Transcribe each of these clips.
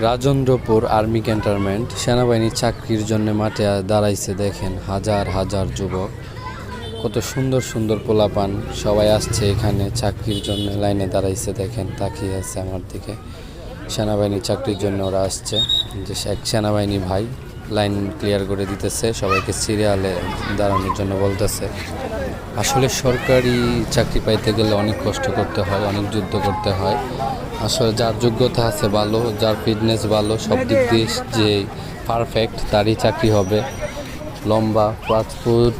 Rajendrapur army cantonment সেনাবাহিনীর চাকরির জন্য মাঠে দাঁড়াইছে। দেখেন হাজার হাজার যুবক, কত সুন্দর সুন্দর পোলাপান সবাই আসছে এখানে চাকরির জন্য লাইনে দাঁড়াইছে। দেখেন তাকিয়ে আছে আমার দিকে। সেনাবাহিনীর চাকরির জন্য ওরা আসছে। যে এক সেনাবাহিনী ভাই লাইন ক্লিয়ার করে দিতেছে, সবাইকে সিরিয়ালে দাঁড়ানোর জন্য বলতেছে। আসলে সরকারি চাকরি পাইতে গেলে অনেক কষ্ট করতে হয়, অনেক যুদ্ধ করতে হয়। আসলে যার যোগ্যতা আছে ভালো, যার ফিটনেস ভালো, সব দিক দিয়ে যে পারফেক্ট তারই চাকরি হবে। লম্বা 5 ফুট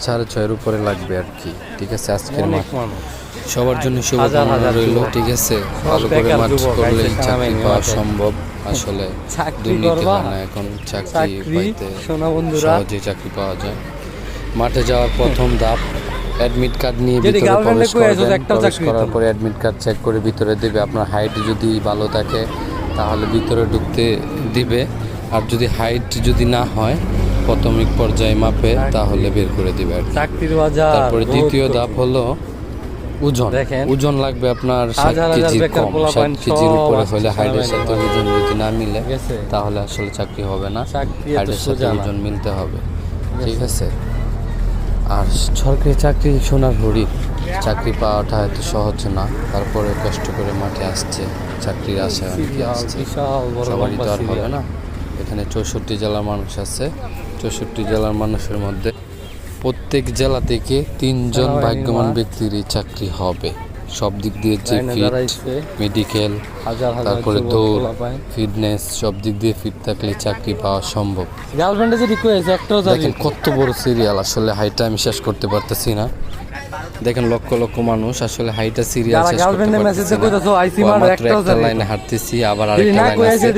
6.5 উপরে লাগবে আর কি। ঠিক আছে, আজকের মাঠ সবার জন্য শুভকামনা রইল। ঠিক আছে, ভালো করে মাঠ করলেই চাকরি পাওয়া সম্ভব। আসলে দুর্নীতি হয় না এখন, চাকরি পাইতে সহজে চাকরি পাওয়া যায়। মাঠে যাওয়ার প্রথম ধাপ অ্যাডমিট কার্ড নিয়ে ভিতরে প্রবেশ করবেন। প্রবেশ করার পরে অ্যাডমিট কার্ড চেক করে ভিতরে দেবে। আপনার হাইট যদি ভালো থাকে তাহলে ভিতরে ঢুকতে দিবে, আর যদি হাইট যদি না হয় প্রাথমিক পর্যায়ে মাপে তাহলে বের করে দিবে। তারপরে দ্বিতীয় ধাপ হলো ওজন। ওজন লাগবে আপনার 7 কেজির কম, 7 কেজির উপরে হলে হাইটের সাথে ওজন যদি না মিলে তাহলে আসলে চাকরি হবে না। হাইটের সাথে ওজন মিলতে হবে। ঠিক আছে। আর সরকারি চাকরি সোনার হরিণ, চাকরি পাওয়াটা এত সহজ না। তারপরে কষ্ট করে মাঠে আসছে, চাকরির আশায় অনেকে আসছে। সবারই তো আর হবে না। এখানে 64 জেলার মানুষ আছে। 64 জেলার মানুষের মধ্যে প্রত্যেক জেলা থেকে 3 জন ভাগ্যবান ব্যক্তিরই চাকরি হবে। সব দিক দিয়ে যে ফিট, মেডিকেল, তারপরে দৌড়, ফিটনেস, সব দিক দিয়ে ফিট থাকলে চাকরি পাওয়া সম্ভব। দেখেন কত বড় সিরিয়াল, আসলে হাইটা আমি শেষ করতে পারতেছি না। দেখেন লক্ষ লক্ষ মানুষ, আসলে হাইটা সিরিয়াল শেষ করতে পারতেছি না। মাত্র একটা লাইনে হাঁটতেছি, আবার আরেকটা লাইন আছে।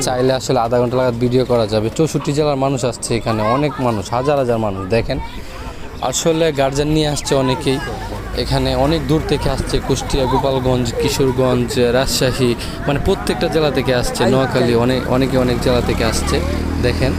চাইলে আসলে আধা ঘন্টা লাগা ভিডিও করা যাবে। 64 জেলার মানুষ আসছে এখানে, অনেক মানুষ, হাজার হাজার মানুষ। দেখেন আসলে গার্জেন নিয়ে আসছে অনেকেই, এখানে অনেক দূর থেকে আসছে। কুষ্টিয়া, গোপালগঞ্জ, কিশোরগঞ্জ, রাজশাহী, মানে প্রত্যেকটা জেলা থেকে আসছে। নোয়াখালী, অনেকে অনেক জেলা থেকে আসছে। দেখেন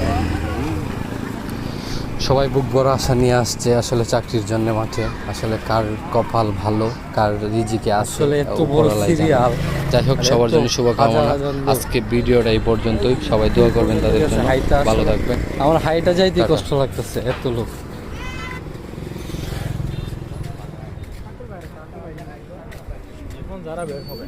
সবাই বুক ভরা আশা নিয়ে আসছে আসলে চাকরির জন্য মাঠে। আসলে কার কপাল ভালো, কার রিজিকে আসলে এত বড় সিরিয়াল। যাই হোক, সবার জন্য শুভকামনা। আজকে ভিডিওটা এই পর্যন্তই। সবাই দোয়া করবেন তাদের জন্য, ভালো থাকবেন। আমার হাইটা যাইতে কষ্ট লাগতেছে, এত লোক। যারা বের হবে